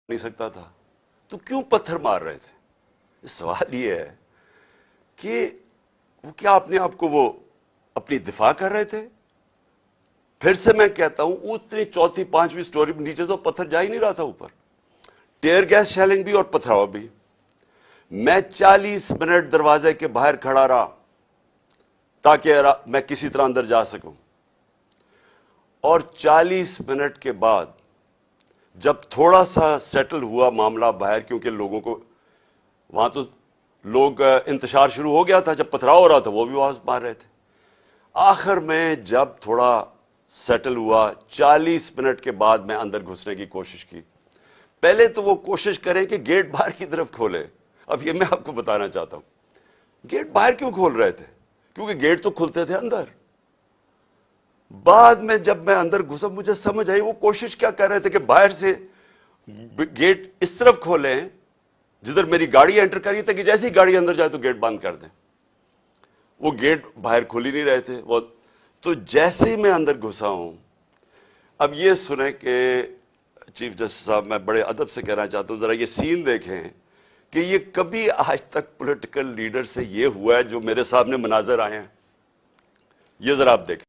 نہیں سکتا تھا تو کیوں پتھر مار رہے تھے؟ سوال یہ ہے کہ وہ کیا اپنے آپ کو وہ اپنی دفاع کر رہے تھے؟ پھر سے میں کہتا ہوں اتنی چوتھی پانچویں سٹوری نیچے تو پتھر جا ہی نہیں رہا تھا، اوپر ٹیئر گیس شیلنگ بھی اور پتھراؤ بھی۔ میں 40 منٹ دروازے کے باہر کھڑا رہا تاکہ میں کسی طرح اندر جا سکوں، اور 40 منٹ کے بعد جب تھوڑا سا سیٹل ہوا معاملہ باہر، کیونکہ لوگوں کو وہاں تو لوگ انتشار شروع ہو گیا تھا، جب پتھراؤ ہو رہا تھا وہ بھی آواز مار رہے تھے، آخر میں جب تھوڑا سیٹل ہوا 40 منٹ کے بعد میں اندر گھسنے کی کوشش کی۔ پہلے تو وہ کوشش کریں کہ گیٹ باہر کی طرف کھولے۔ اب یہ میں آپ کو بتانا چاہتا ہوں گیٹ باہر کیوں کھول رہے تھے، کیونکہ گیٹ تو کھلتے تھے اندر۔ بعد میں جب میں اندر گھسا مجھے سمجھ آئی وہ کوشش کیا کر رہے تھے کہ باہر سے گیٹ اس طرف کھولیں جدھر میری گاڑی انٹر کری تھی، کہ جیسی گاڑی اندر جائے تو گیٹ بند کر دیں۔ وہ گیٹ باہر کھول ہی نہیں رہے تھے وہ تو جیسے ہی میں اندر گھسا ہوں۔ اب یہ سنیں کہ چیف جسٹس صاحب، میں بڑے ادب سے کہنا چاہتا ہوں ذرا یہ سین دیکھیں کہ یہ کبھی آج تک پولیٹیکل لیڈر سے یہ ہوا ہے جو میرے سامنے مناظر آئے ہیں، یہ ذرا آپ دیکھیں۔